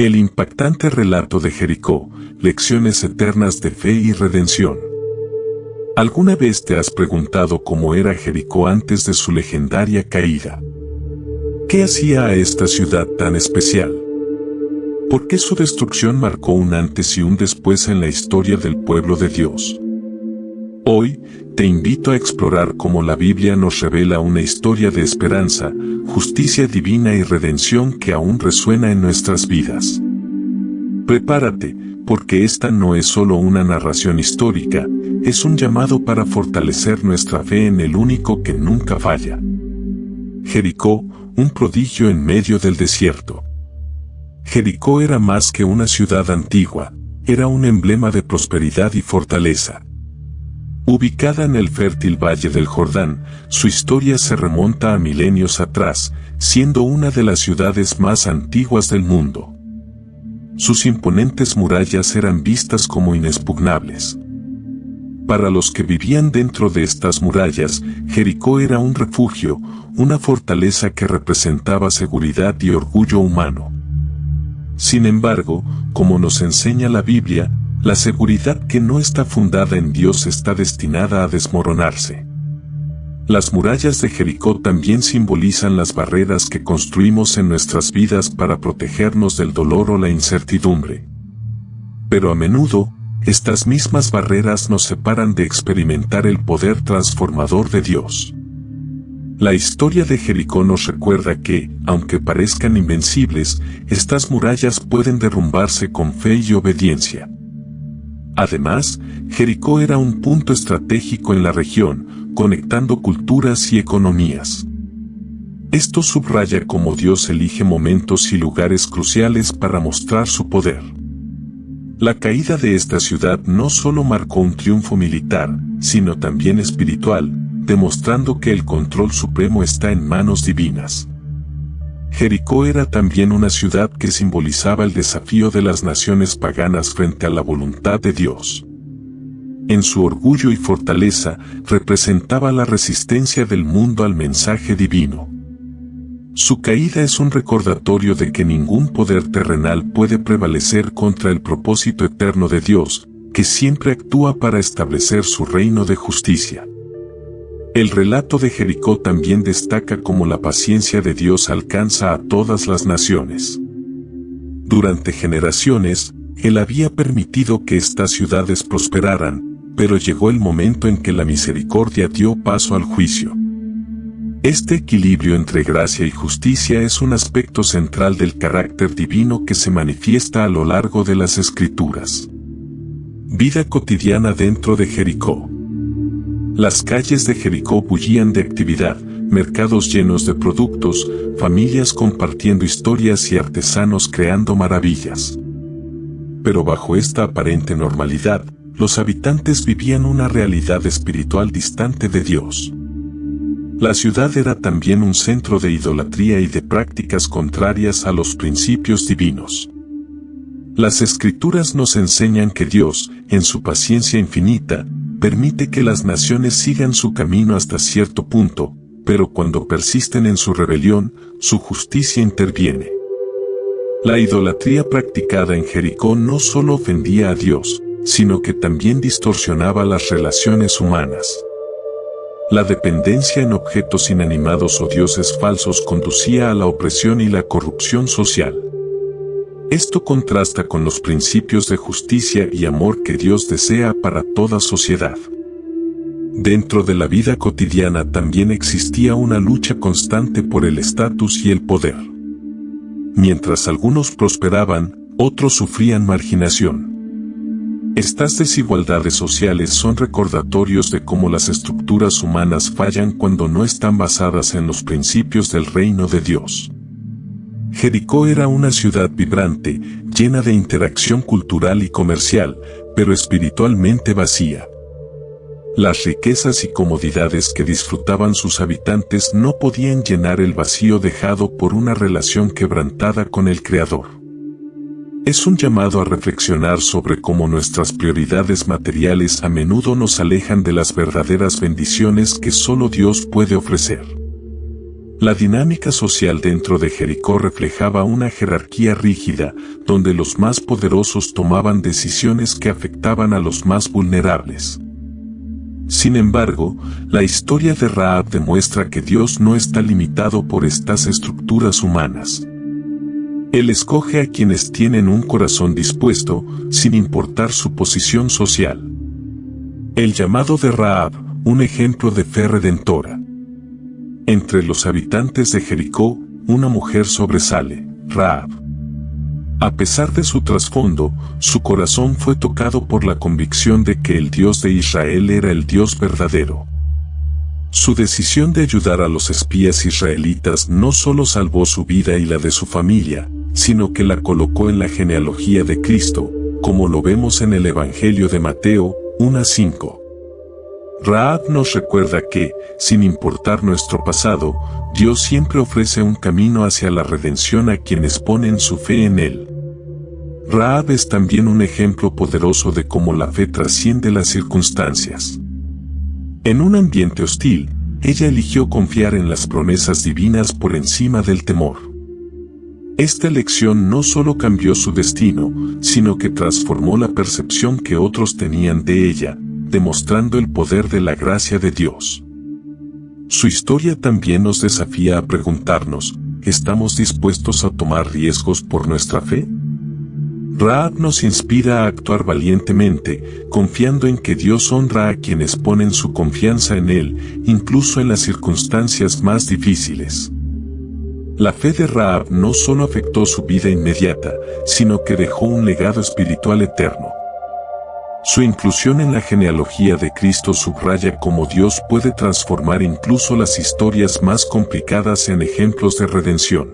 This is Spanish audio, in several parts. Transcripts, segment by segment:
El impactante relato de Jericó, lecciones eternas de fe y redención. ¿Alguna vez te has preguntado cómo era Jericó antes de su legendaria caída? ¿Qué hacía a esta ciudad tan especial? ¿Por qué su destrucción marcó un antes y un después en la historia del pueblo de Dios? Hoy, te invito a explorar cómo la Biblia nos revela una historia de esperanza, justicia divina y redención que aún resuena en nuestras vidas. Prepárate, porque esta no es solo una narración histórica, es un llamado para fortalecer nuestra fe en el único que nunca falla. Jericó, un prodigio en medio del desierto. Jericó era más que una ciudad antigua, era un emblema de prosperidad y fortaleza. Ubicada en el fértil valle del Jordán, su historia se remonta a milenios atrás, siendo una de las ciudades más antiguas del mundo. Sus imponentes murallas eran vistas como inexpugnables. Para los que vivían dentro de estas murallas, Jericó era un refugio, una fortaleza que representaba seguridad y orgullo humano. Sin embargo, como nos enseña la Biblia, la seguridad que no está fundada en Dios está destinada a desmoronarse. Las murallas de Jericó también simbolizan las barreras que construimos en nuestras vidas para protegernos del dolor o la incertidumbre. Pero a menudo, estas mismas barreras nos separan de experimentar el poder transformador de Dios. La historia de Jericó nos recuerda que, aunque parezcan invencibles, estas murallas pueden derrumbarse con fe y obediencia. Además, Jericó era un punto estratégico en la región, conectando culturas y economías. Esto subraya cómo Dios elige momentos y lugares cruciales para mostrar su poder. La caída de esta ciudad no solo marcó un triunfo militar, sino también espiritual, demostrando que el control supremo está en manos divinas. Jericó era también una ciudad que simbolizaba el desafío de las naciones paganas frente a la voluntad de Dios. En su orgullo y fortaleza, representaba la resistencia del mundo al mensaje divino. Su caída es un recordatorio de que ningún poder terrenal puede prevalecer contra el propósito eterno de Dios, que siempre actúa para establecer su reino de justicia. El relato de Jericó también destaca cómo la paciencia de Dios alcanza a todas las naciones. Durante generaciones, Él había permitido que estas ciudades prosperaran, pero llegó el momento en que la misericordia dio paso al juicio. Este equilibrio entre gracia y justicia es un aspecto central del carácter divino que se manifiesta a lo largo de las Escrituras. Vida cotidiana dentro de Jericó. Las calles de Jericó bullían de actividad, mercados llenos de productos, familias compartiendo historias y artesanos creando maravillas. Pero bajo esta aparente normalidad, los habitantes vivían una realidad espiritual distante de Dios. La ciudad era también un centro de idolatría y de prácticas contrarias a los principios divinos. Las Escrituras nos enseñan que Dios, en su paciencia infinita, permite que las naciones sigan su camino hasta cierto punto, pero cuando persisten en su rebelión, su justicia interviene. La idolatría practicada en Jericó no solo ofendía a Dios, sino que también distorsionaba las relaciones humanas. La dependencia en objetos inanimados o dioses falsos conducía a la opresión y la corrupción social. Esto contrasta con los principios de justicia y amor que Dios desea para toda sociedad. Dentro de la vida cotidiana también existía una lucha constante por el estatus y el poder. Mientras algunos prosperaban, otros sufrían marginación. Estas desigualdades sociales son recordatorios de cómo las estructuras humanas fallan cuando no están basadas en los principios del reino de Dios. Jericó era una ciudad vibrante, llena de interacción cultural y comercial, pero espiritualmente vacía. Las riquezas y comodidades que disfrutaban sus habitantes no podían llenar el vacío dejado por una relación quebrantada con el Creador. Es un llamado a reflexionar sobre cómo nuestras prioridades materiales a menudo nos alejan de las verdaderas bendiciones que solo Dios puede ofrecer. La dinámica social dentro de Jericó reflejaba una jerarquía rígida, donde los más poderosos tomaban decisiones que afectaban a los más vulnerables. Sin embargo, la historia de Rahab demuestra que Dios no está limitado por estas estructuras humanas. Él escoge a quienes tienen un corazón dispuesto, sin importar su posición social. El llamado de Rahab, un ejemplo de fe redentora. Entre los habitantes de Jericó, una mujer sobresale, Rahab. A pesar de su trasfondo, su corazón fue tocado por la convicción de que el Dios de Israel era el Dios verdadero. Su decisión de ayudar a los espías israelitas no solo salvó su vida y la de su familia, sino que la colocó en la genealogía de Cristo, como lo vemos en el Evangelio de Mateo 1:5. Rahab nos recuerda que, sin importar nuestro pasado, Dios siempre ofrece un camino hacia la redención a quienes ponen su fe en Él. Rahab es también un ejemplo poderoso de cómo la fe trasciende las circunstancias. En un ambiente hostil, ella eligió confiar en las promesas divinas por encima del temor. Esta elección no solo cambió su destino, sino que transformó la percepción que otros tenían de ella, demostrando el poder de la gracia de Dios. Su historia también nos desafía a preguntarnos, ¿estamos dispuestos a tomar riesgos por nuestra fe? Rahab nos inspira a actuar valientemente, confiando en que Dios honra a quienes ponen su confianza en Él, incluso en las circunstancias más difíciles. La fe de Rahab no solo afectó su vida inmediata, sino que dejó un legado espiritual eterno. Su inclusión en la genealogía de Cristo subraya cómo Dios puede transformar incluso las historias más complicadas en ejemplos de redención.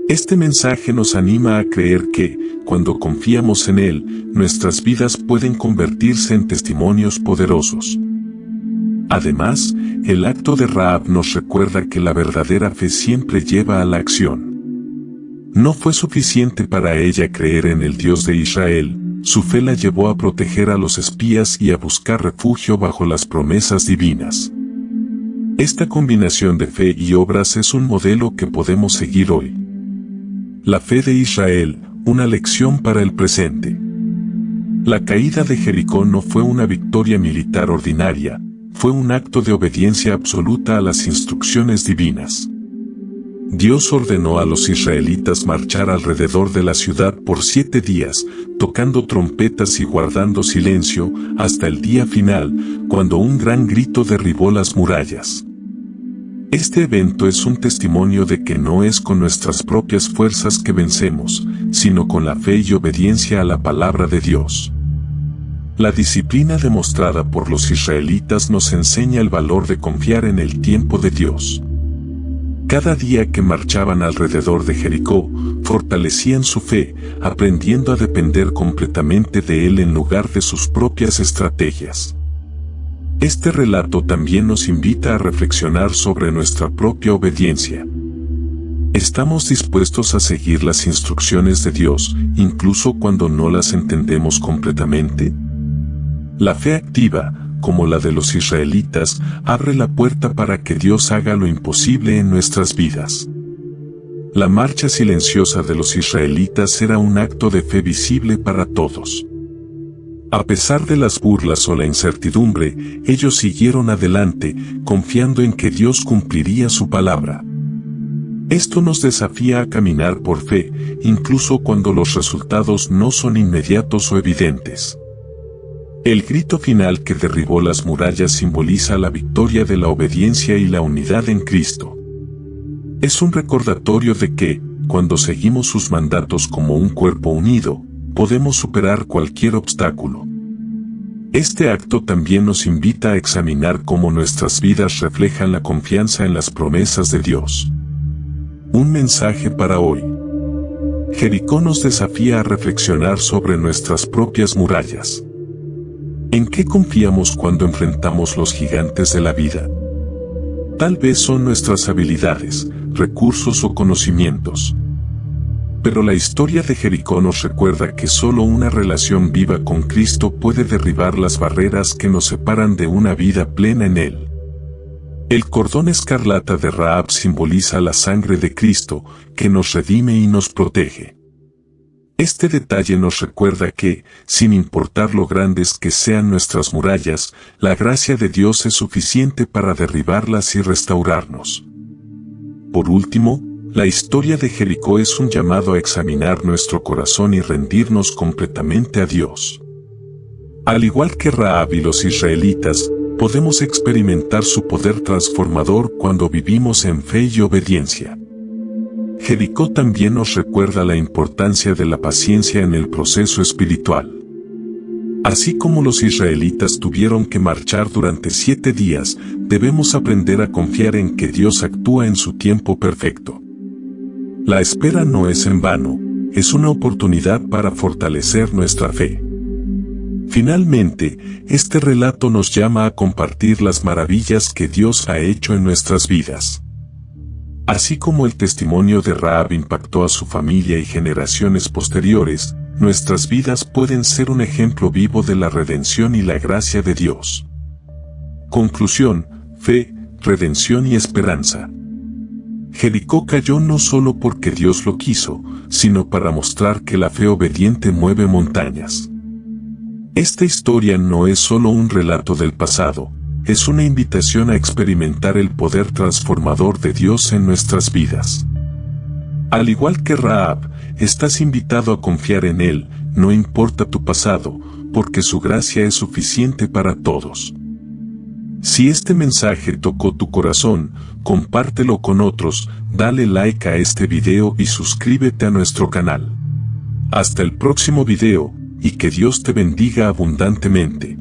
Este mensaje nos anima a creer que, cuando confiamos en Él, nuestras vidas pueden convertirse en testimonios poderosos. Además, el acto de Rahab nos recuerda que la verdadera fe siempre lleva a la acción. No fue suficiente para ella creer en el Dios de Israel, su fe la llevó a proteger a los espías y a buscar refugio bajo las promesas divinas. Esta combinación de fe y obras es un modelo que podemos seguir hoy. La fe de Israel, una lección para el presente. La caída de Jericó no fue una victoria militar ordinaria, fue un acto de obediencia absoluta a las instrucciones divinas. Dios ordenó a los israelitas marchar alrededor de la ciudad por 7 días, tocando trompetas y guardando silencio, hasta el día final, cuando un gran grito derribó las murallas. Este evento es un testimonio de que no es con nuestras propias fuerzas que vencemos, sino con la fe y obediencia a la palabra de Dios. La disciplina demostrada por los israelitas nos enseña el valor de confiar en el tiempo de Dios. Cada día que marchaban alrededor de Jericó, fortalecían su fe, aprendiendo a depender completamente de Él en lugar de sus propias estrategias. Este relato también nos invita a reflexionar sobre nuestra propia obediencia. ¿Estamos dispuestos a seguir las instrucciones de Dios, incluso cuando no las entendemos completamente? La fe activa, como la de los israelitas, abre la puerta para que Dios haga lo imposible en nuestras vidas. La marcha silenciosa de los israelitas era un acto de fe visible para todos. A pesar de las burlas o la incertidumbre, ellos siguieron adelante, confiando en que Dios cumpliría su palabra. Esto nos desafía a caminar por fe, incluso cuando los resultados no son inmediatos o evidentes. El grito final que derribó las murallas simboliza la victoria de la obediencia y la unidad en Cristo. Es un recordatorio de que, cuando seguimos sus mandatos como un cuerpo unido, podemos superar cualquier obstáculo. Este acto también nos invita a examinar cómo nuestras vidas reflejan la confianza en las promesas de Dios. Un mensaje para hoy. Jericó nos desafía a reflexionar sobre nuestras propias murallas. ¿En qué confiamos cuando enfrentamos los gigantes de la vida? Tal vez son nuestras habilidades, recursos o conocimientos. Pero la historia de Jericó nos recuerda que solo una relación viva con Cristo puede derribar las barreras que nos separan de una vida plena en Él. El cordón escarlata de Rahab simboliza la sangre de Cristo, que nos redime y nos protege. Este detalle nos recuerda que, sin importar lo grandes que sean nuestras murallas, la gracia de Dios es suficiente para derribarlas y restaurarnos. Por último, la historia de Jericó es un llamado a examinar nuestro corazón y rendirnos completamente a Dios. Al igual que Rahab y los israelitas, podemos experimentar su poder transformador cuando vivimos en fe y obediencia. Jericó también nos recuerda la importancia de la paciencia en el proceso espiritual. Así como los israelitas tuvieron que marchar durante 7 días, debemos aprender a confiar en que Dios actúa en su tiempo perfecto. La espera no es en vano, es una oportunidad para fortalecer nuestra fe. Finalmente, este relato nos llama a compartir las maravillas que Dios ha hecho en nuestras vidas. Así como el testimonio de Rahab impactó a su familia y generaciones posteriores, nuestras vidas pueden ser un ejemplo vivo de la redención y la gracia de Dios. Conclusión: fe, redención y esperanza. Jericó cayó no solo porque Dios lo quiso, sino para mostrar que la fe obediente mueve montañas. Esta historia no es solo un relato del pasado, es una invitación a experimentar el poder transformador de Dios en nuestras vidas. Al igual que Rahab, estás invitado a confiar en Él, no importa tu pasado, porque su gracia es suficiente para todos. Si este mensaje tocó tu corazón, compártelo con otros, dale like a este video y suscríbete a nuestro canal. Hasta el próximo video, y que Dios te bendiga abundantemente.